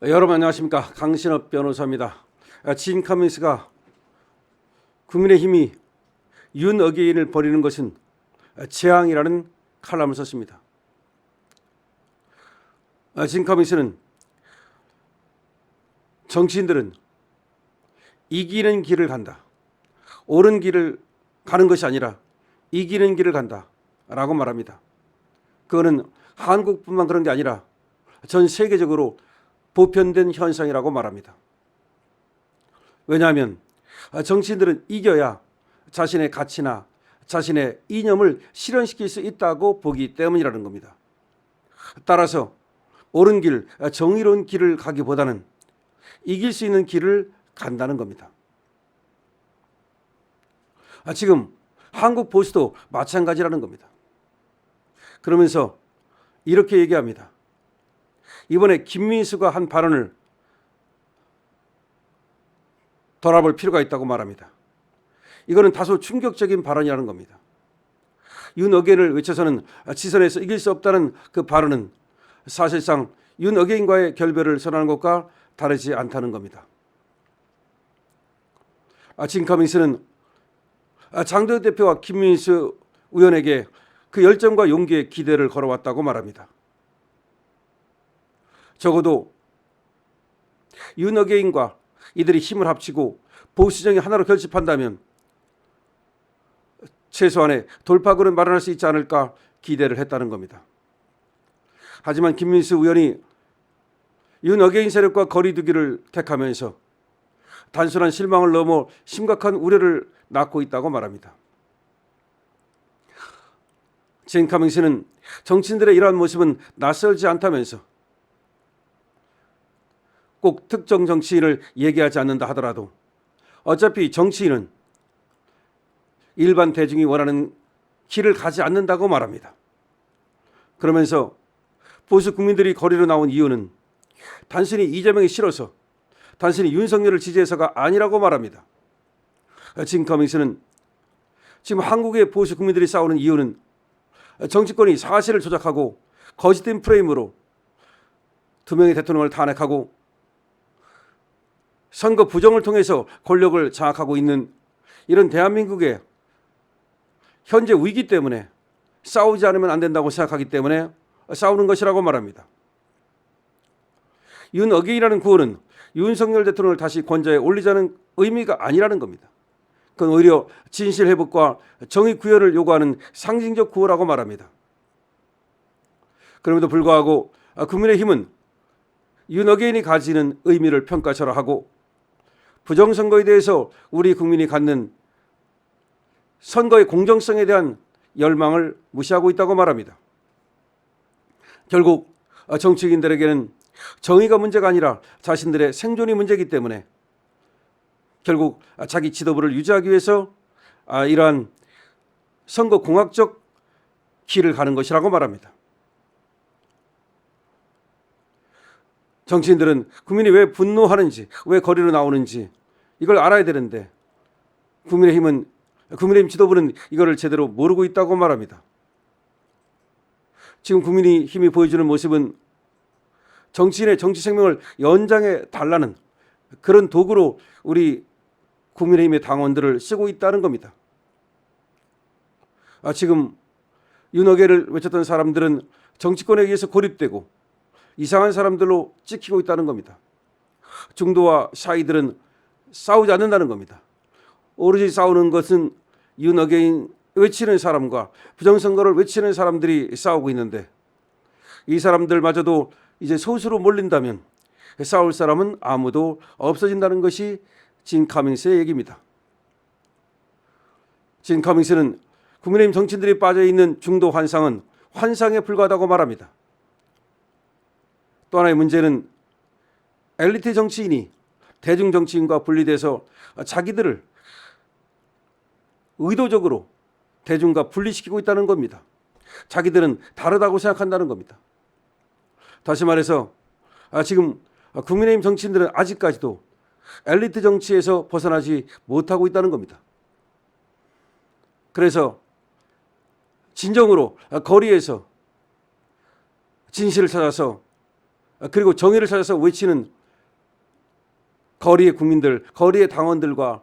여러분 안녕하십니까. 강신업 변호사입니다. 진 커민스가 국민의힘이 윤어게인을 벌이는 것은 재앙이라는 칼럼을 썼습니다. 진 커민스는 정치인들은 이기는 길을 간다, 옳은 길을 가는 것이 아니라 이기는 길을 간다 라고 말합니다. 그거는 한국뿐만 그런 게 아니라 전 세계적으로 보편된 현상이라고 말합니다. 왜냐하면 정치인들은 이겨야 자신의 가치나 자신의 이념을 실현시킬 수 있다고 보기 때문이라는 겁니다. 따라서 옳은 길, 정의로운 길을 가기보다는 이길 수 있는 길을 간다는 겁니다. 지금 한국 보수도 마찬가지라는 겁니다. 그러면서 이렇게 얘기합니다. 이번에 김민수가 한 발언을 돌아볼 필요가 있다고 말합니다. 이거는 다소 충격적인 발언이라는 겁니다. 윤어게인을 외쳐서는 지선에서 이길 수 없다는 그 발언은 사실상 윤어게인과의 결별을 선언하는 것과 다르지 않다는 겁니다. 진 커민스는 장도혁 대표와 김민수 의원에게 그 열정과 용기에 기대를 걸어왔다고 말합니다. 적어도 윤어게인과 이들이 힘을 합치고 보수정이 하나로 결집한다면 최소한의 돌파구를 마련할 수 있지 않을까 기대를 했다는 겁니다. 하지만 김민수 의원이 윤어게인 세력과 거리두기를 택하면서 단순한 실망을 넘어 심각한 우려를 낳고 있다고 말합니다. 진 커민스는 정치인들의 이러한 모습은 낯설지 않다면서 꼭 특정 정치인을 얘기하지 않는다 하더라도 어차피 정치인은 일반 대중이 원하는 길을 가지 않는다고 말합니다. 그러면서 보수 국민들이 거리로 나온 이유는 단순히 이재명이 싫어서, 단순히 윤석열을 지지해서가 아니라고 말합니다. 진 커민스는 지금 한국의 보수 국민들이 싸우는 이유는 정치권이 사실을 조작하고 거짓된 프레임으로 두 명의 대통령을 탄핵하고 선거 부정을 통해서 권력을 장악하고 있는 이런 대한민국의 현재 위기 때문에 싸우지 않으면 안 된다고 생각하기 때문에 싸우는 것이라고 말합니다. 윤어게인이라는 구호는 윤석열 대통령을 다시 권좌에 올리자는 의미가 아니라는 겁니다. 그건 오히려 진실 회복과 정의 구현을 요구하는 상징적 구호라고 말합니다. 그럼에도 불구하고 국민의힘은 윤어게인이 가지는 의미를 평가절하하고 부정선거에 대해서 우리 국민이 갖는 선거의 공정성에 대한 열망을 무시하고 있다고 말합니다. 결국 정치인들에게는 정의가 문제가 아니라 자신들의 생존이 문제이기 때문에 결국 자기 지도부를 유지하기 위해서 이러한 선거 공학적 길을 가는 것이라고 말합니다. 정치인들은 국민이 왜 분노하는지, 왜 거리로 나오는지 이걸 알아야 되는데 국민의힘 지도부는 이거를 제대로 모르고 있다고 말합니다. 지금 국민의힘이 보여주는 모습은 정치인의 정치 생명을 연장해 달라는 그런 도구로 우리 국민의힘의 당원들을 쓰고 있다는 겁니다. 지금 윤어게를 외쳤던 사람들은 정치권에 의해서 고립되고 이상한 사람들로 찍히고 있다는 겁니다. 중도와 샤이들은 싸우지 않는다는 겁니다. 오로지 싸우는 것은 윤어게인 외치는 사람과 부정선거를 외치는 사람들이 싸우고 있는데 이 사람들마저도 이제 소수로 몰린다면 싸울 사람은 아무도 없어진다는 것이 진 커민스의 얘기입니다. 진 커민스는 국민의힘 정치인들이 빠져있는 중도 환상은 환상에 불과하다고 말합니다. 또 하나의 문제는 엘리트 정치인이 대중 정치인과 분리돼서 자기들을 의도적으로 대중과 분리시키고 있다는 겁니다. 자기들은 다르다고 생각한다는 겁니다. 다시 말해서 지금 국민의힘 정치인들은 아직까지도 엘리트 정치에서 벗어나지 못하고 있다는 겁니다. 그래서 진정으로 거리에서 진실을 찾아서 그리고 정의를 찾아서 외치는 거리의 국민들, 거리의 당원들과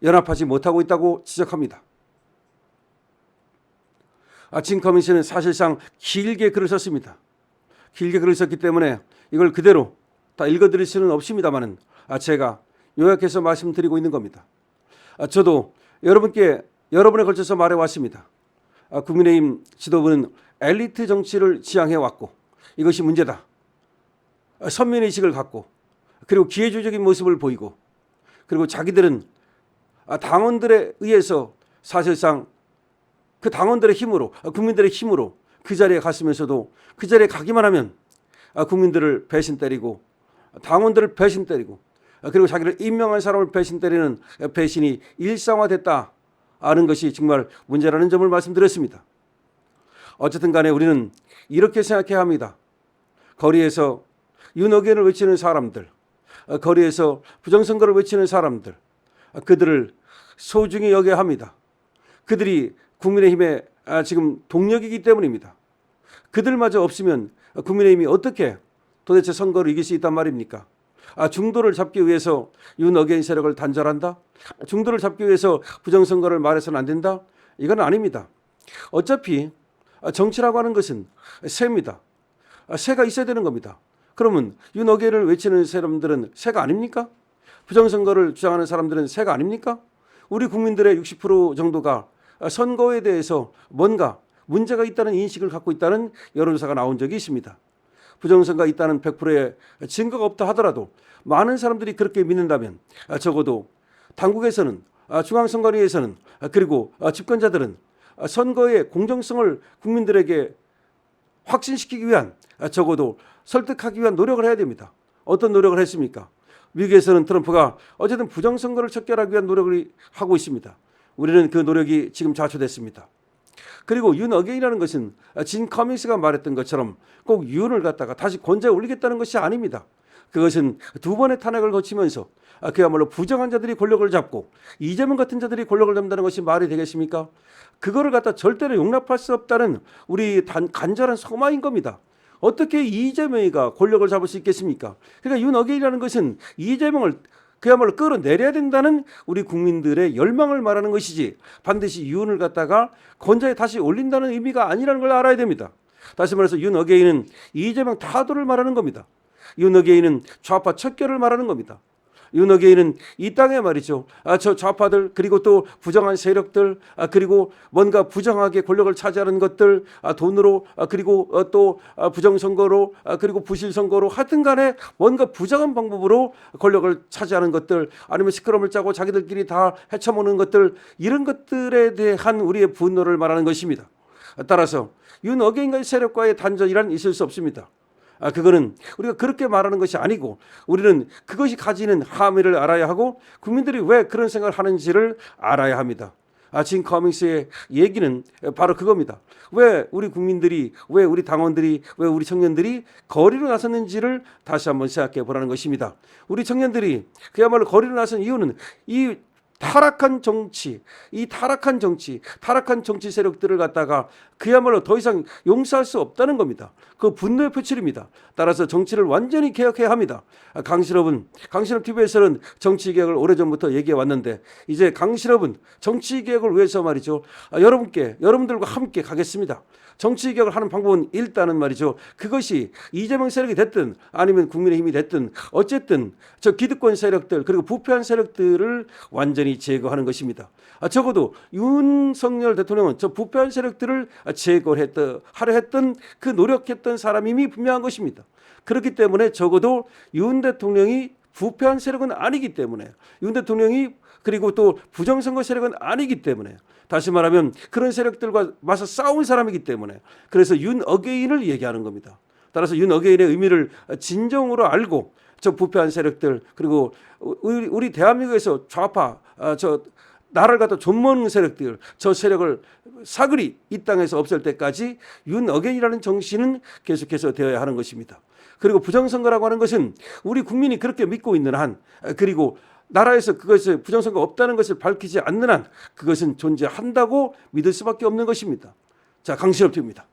연합하지 못하고 있다고 지적합니다. 진 커미션은 사실상 길게 글을 썼습니다. 길게 글을 썼기 때문에 이걸 그대로 다 읽어드릴 수는 없습니다만은 제가 요약해서 말씀드리고 있는 겁니다. 저도 여러분에 걸쳐서 말해왔습니다. 국민의힘 지도부는 엘리트 정치를 지향해왔고 이것이 문제다. 선민의식을 갖고 그리고 기회주의적인 모습을 보이고 그리고 자기들은 당원들에 의해서 사실상 그 당원들의 힘으로 국민들의 힘으로 그 자리에 갔으면서도 그 자리에 가기만 하면 국민들을 배신 때리고 당원들을 배신 때리고 그리고 자기를 임명한 사람을 배신 때리는 배신이 일상화됐다 하는 것이 정말 문제라는 점을 말씀드렸습니다. 어쨌든 간에 우리는 이렇게 생각해야 합니다. 거리에서 윤어겐을 외치는 사람들, 거리에서 부정선거를 외치는 사람들, 그들을 소중히 여겨야 합니다. 그들이 국민의힘의 지금 동력이기 때문입니다. 그들마저 없으면 국민의힘이 어떻게 도대체 선거를 이길 수 있단 말입니까? 중도를 잡기 위해서 윤어게인 세력을 단절한다? 중도를 잡기 위해서 부정선거를 말해서는 안 된다? 이건 아닙니다. 어차피 정치라고 하는 것은 새입니다. 새가 있어야 되는 겁니다. 그러면 윤어게인을 외치는 사람들은 새가 아닙니까? 부정선거를 주장하는 사람들은 새가 아닙니까? 우리 국민들의 60% 정도가 선거에 대해서 뭔가 문제가 있다는 인식을 갖고 있다는 여론조사가 나온 적이 있습니다. 부정선거가 있다는 100%의 증거가 없다 하더라도 많은 사람들이 그렇게 믿는다면 적어도 당국에서는 중앙선관위에서는 그리고 집권자들은 선거의 공정성을 국민들에게 확신시키기 위한 적어도 설득하기 위한 노력을 해야 됩니다. 어떤 노력을 했습니까? 미국에서는 트럼프가 어쨌든 부정선거를 척결하기 위한 노력을 하고 있습니다. 우리는 그 노력이 지금 좌초됐습니다. 그리고 윤어게인이라는 것은 진 커밍스가 말했던 것처럼 꼭 윤을 갖다가 다시 권좌에 올리겠다는 것이 아닙니다. 그것은 두 번의 탄핵을 거치면서 그야말로 부정한 자들이 권력을 잡고 이재명 같은 자들이 권력을 잡는다는 것이 말이 되겠습니까? 그거를 갖다 절대로 용납할 수 없다는 우리 간절한 소망인 겁니다. 어떻게 이재명이가 권력을 잡을 수 있겠습니까? 그러니까 윤어게인이라는 것은 이재명을 그야말로 끌어내려야 된다는 우리 국민들의 열망을 말하는 것이지 반드시 윤을 갖다가 권좌에 다시 올린다는 의미가 아니라는 걸 알아야 됩니다. 다시 말해서 윤어게인은 이재명 타도를 말하는 겁니다. 윤어게인은 좌파 척결을 말하는 겁니다. 윤어게인은 이 땅에 말이죠. 저 좌파들 그리고 또 부정한 세력들 그리고 뭔가 부정하게 권력을 차지하는 것들 돈으로 그리고 또 부정선거로 그리고 부실선거로 하여튼 간에 뭔가 부정한 방법으로 권력을 차지하는 것들 아니면 시끄러움을 짜고 자기들끼리 다 헤쳐먹는 것들 이런 것들에 대한 우리의 분노를 말하는 것입니다. 따라서 윤어게인과의 세력과의 단절이란 있을 수 없습니다. 그거는 우리가 그렇게 말하는 것이 아니고 우리는 그것이 가지는 함의를 알아야 하고 국민들이 왜 그런 생각을 하는지를 알아야 합니다. 진 커밍스의 얘기는 바로 그겁니다. 왜 우리 국민들이, 왜 우리 당원들이, 왜 우리 청년들이 거리로 나섰는지를 다시 한번 생각해 보라는 것입니다. 우리 청년들이 그야말로 거리로 나선 이유는 이 타락한 정치 세력들을 갖다가 그야말로 더 이상 용서할 수 없다는 겁니다. 그 분노의 표출입니다. 따라서 정치를 완전히 개혁해야 합니다. 강신업 TV에서는 정치개혁을 오래전부터 얘기해 왔는데 이제 강신업은 정치개혁을 위해서 말이죠. 여러분들과 함께 가겠습니다. 정치개혁을 하는 방법은 일단은 말이죠. 그것이 이재명 세력이 됐든 아니면 국민의힘이 됐든 어쨌든 저 기득권 세력들 그리고 부패한 세력들을 완전히 제거하는 것입니다. 적어도 윤석열 대통령은 저 부패한 세력들을 제거하려 했던 그 노력했던 사람임이 분명한 것입니다. 그렇기 때문에 적어도 윤 대통령이 부패한 세력은 아니기 때문에 윤 대통령이 그리고 또 부정선거 세력은 아니기 때문에 다시 말하면 그런 세력들과 맞서 싸운 사람이기 때문에 그래서 윤어게인을 얘기하는 겁니다. 따라서 윤어게인의 의미를 진정으로 알고 저 부패한 세력들 그리고 우리 대한민국에서 좌파 저 나라를 갖다 존먹는 세력들 저 세력을 사그리 이 땅에서 없앨 때까지 윤어게인이라는 정신은 계속해서 되어야 하는 것입니다. 그리고 부정선거라고 하는 것은 우리 국민이 그렇게 믿고 있는 한 그리고 나라에서 그것을 부정선거 없다는 것을 밝히지 않는 한 그것은 존재한다고 믿을 수밖에 없는 것입니다. 자, 강신업 TV입니다.